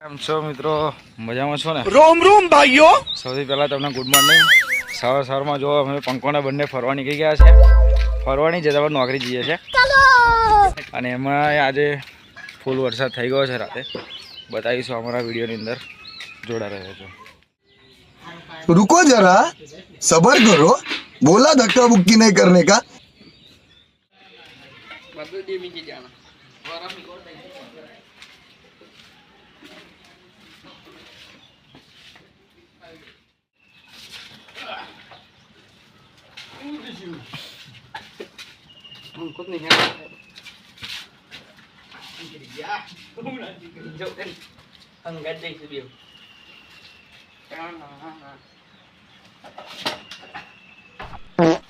કેમ છો મિત્રો? મજામાં છો ને? રોમ રોમ ભાઈઓ. સૌથી પહેલા તમને ગુડ મોર્નિંગ. સવારમાં જો અમે પંકોના બંને ફરવા નીકળી ગયા છે. ફરવાની જતા પર નોકરી જઈએ છે અને એમાં આજે ફૂલ વરસાદ થઈ ગયો છે. રાતે બતાવીશું અમારા વિડીયોની અંદર. જોડા રહ્યો છો. रुको जरा सबर करो बोला धक्का बुक्की नहीं करने का।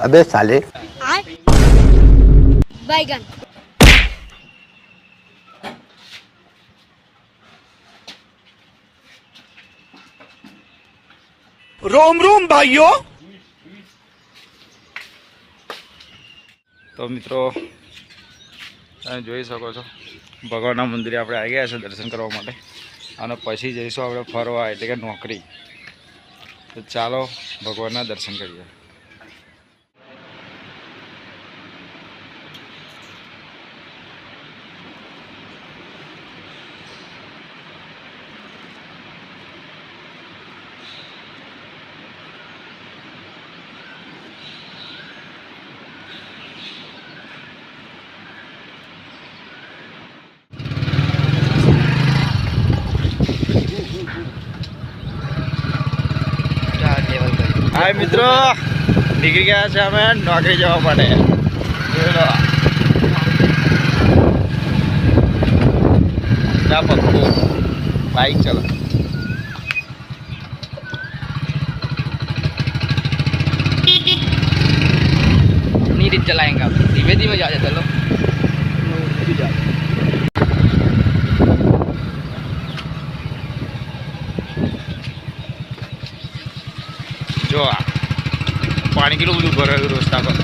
अबे साले बैगन रोम रोम भाइयों. તો મિત્રો તમે જોઈ શકો છો ભગવાનના મંદિરે આપણે આવી ગયા છે દર્શન કરવા માટે અને પછી જઈશું આપણે ફરવા એટલે કે નોકરી. તો ચાલો ભગવાનના દર્શન કરીએ. હાય મિત્રો, નીકળી ગયા છે અમે નોકરી જવા માટે. બાઈક ચલો. अपनी रीत चलाएंगे आप धीमे धीमे जा चलो જો આ પાણી કેટલું બધું ભરાયું રસ્તા પર.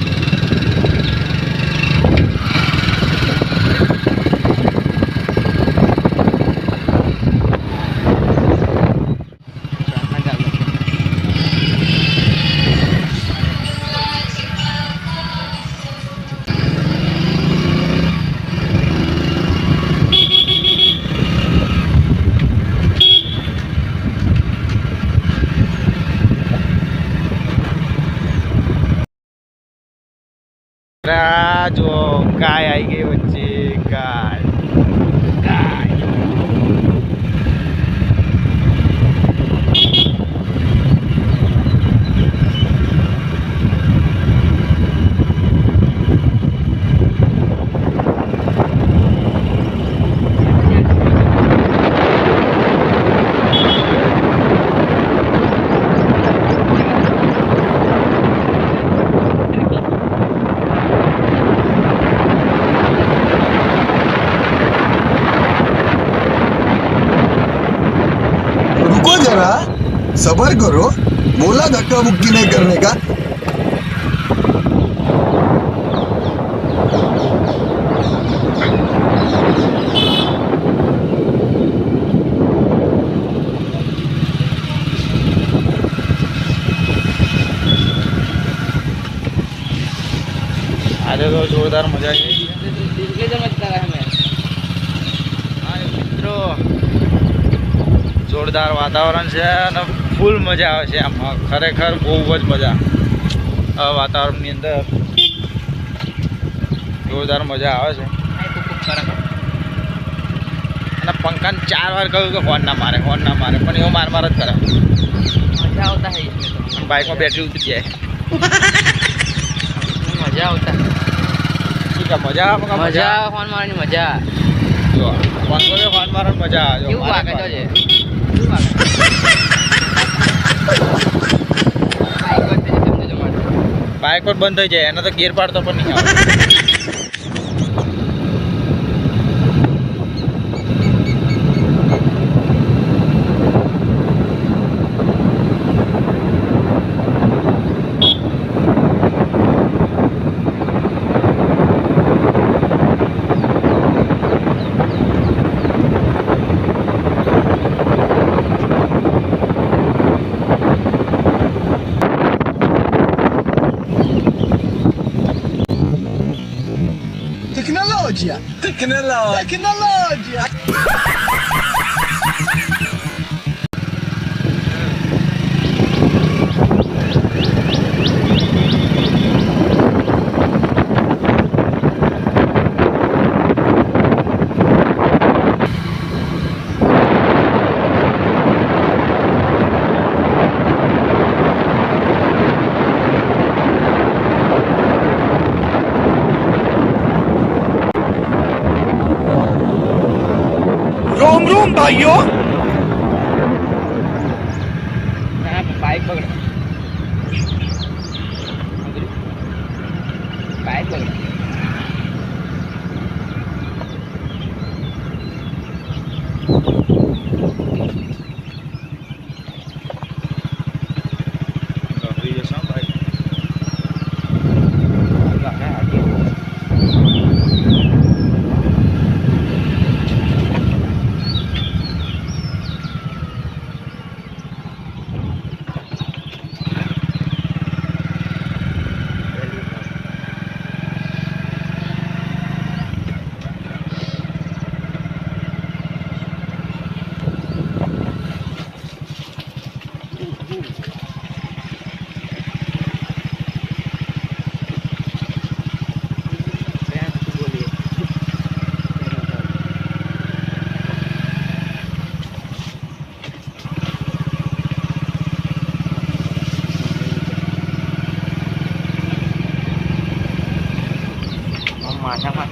જો ગાય આવી ગઈ વચ્ચે. ગાય ગાય रुको जरा सबर करो बोला धक्का बुक्की नहीं करने का। આજે તો જોરદાર મજા આવી. इसलिए तो मचता है हमें હા મિત્રો, જોરદાર વાતાવરણ છે અને ફૂલ મજા આવે છે. આમાં ખરેખર બહુ જ મજા આ વાતાવરણની અંદર. જોરદાર મજા આવે છે. અને પંખાને 4 વાર કહ્યું કે હોર્ન ના મારે પણ એવો માર જ કરે. मजा होता है इसमें तो બાઇકમાં બેટરી ઉતરી જાય. मजा होता है શું કે મજા આવે? मजा फोन मारने मजा જો પંખો હોર્ન મારે મજા આવે. क्यों भागे तो जे બાઇક પર બંધ થઈ જાય. એનો તો ગેર પાડતો પણ નહીં આવે. रोम रोम भाइयों બાઇક પકડો બાઇક પકડો ગભરી જશો ભાઈ. માથામાં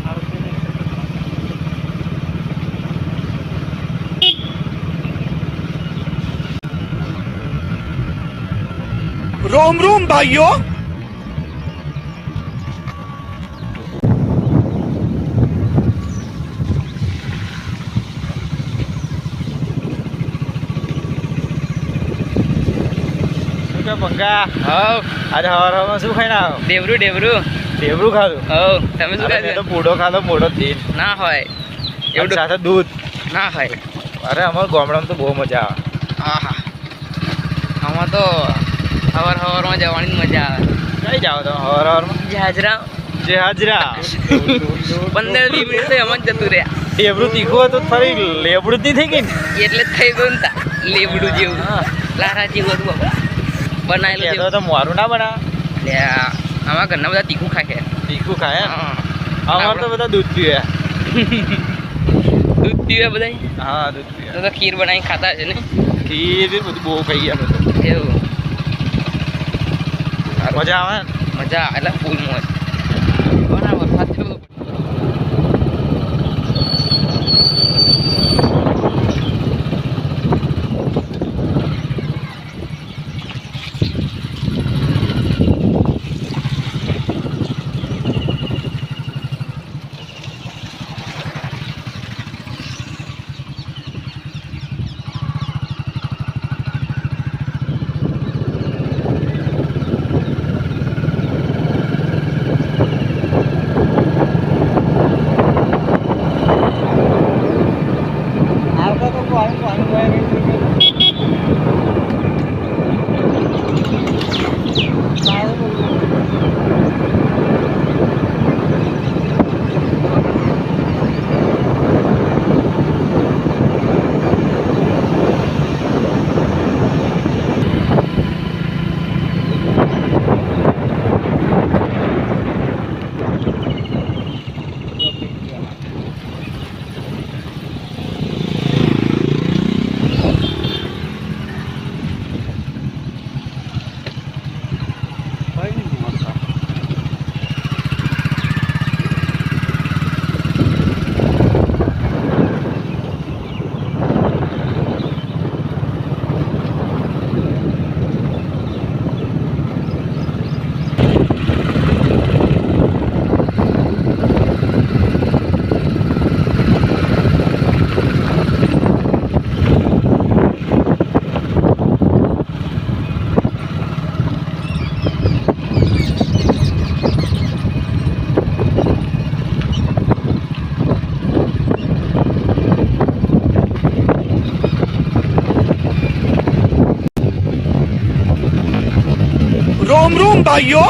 रोम रोम भाइयों શું કે પંકા હવ આજે હવારમાં શું ખાઈને આવ્યો? ડેવરું ડેવરું ઢેબરું ખાધું. હવ તમે શું અરે મેં તો ખાધું પૂડો ખાધો, મોઢો તેલ ના હોય અને એવું સાથે દૂધ. ના હોય અરે અમારા ગામડામાં તો બહુ મજા આવે. આહા આમાં તો સવારમાં જવાની જ મજા આવે કઈ જાઓ તમે હવારમાં? હાજરા જે હાજરા 15-20 મિનિટ તો એમ જ જતું રહ્યા ઢેબરું તીખું હતું તો ફરી લેબડું જ નહીં થઈ ગઈ ને? એટલે જ થઈ ગયું ને તા લેબડું જેવું લારા જેવું હતું બાબા બનાવેલું કહેતો જેવું તો મારું ના બનાવે. લે આમાં ઘરના બધા તીખું ખાય છે તીખું ખાય એમ? હા અમારે તો બધા દૂધ પીવે. દૂધ પીવે બધા હા દૂધ પીવે. તો ખીર બનાવીને ખાતા છે ને ખીર બી બધું બહુ ખાઈ ગયા તો. એવું મજા આવે ને? મજા એટલે ફૂલ મોજ બરાબર સાથે બધું रोम रोम भाइयों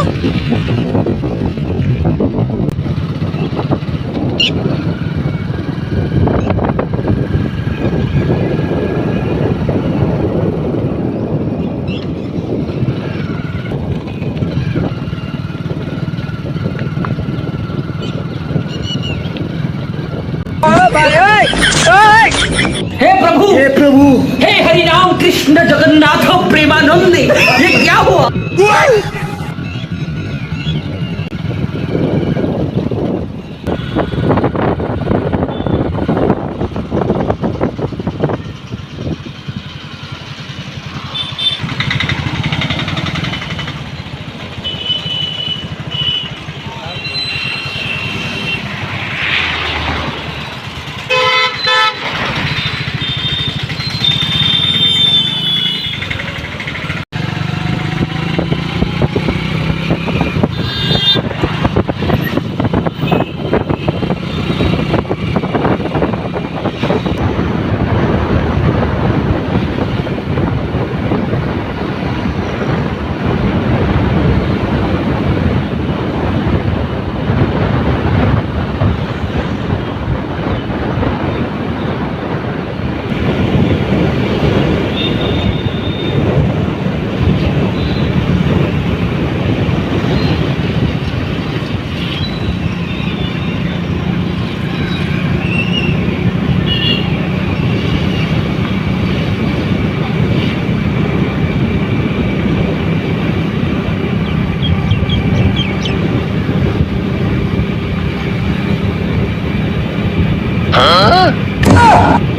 प्रभु हे हरि राम कृष्ण जगन्नाथ प्रेमानंद ये क्या हुआ?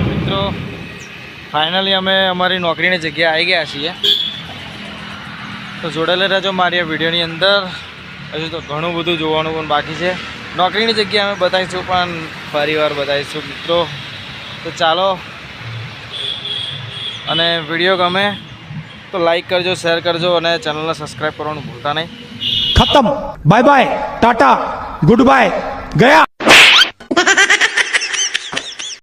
મિત્રો ફાઇનલી અમે અમારી નોકરીની જગ્યાએ આવી ગયા છીએ. તો જોડેલા રહેજો મારી આ વિડીયોની અંદર. હજુ તો ઘણું બધું જોવાનું પણ બાકી છે. નોકરીની જગ્યા અમે બતાવીશું પણ ફરીવાર બતાવીશું મિત્રો. તો ચાલો, અને વિડીયો ગમે તો લાઈક કરજો, શેર કરજો અને ચેનલને સબસ્ક્રાઈબ કરવાનું ભૂલતા નહીં. खत्म, bye bye, tata, good bye, गया.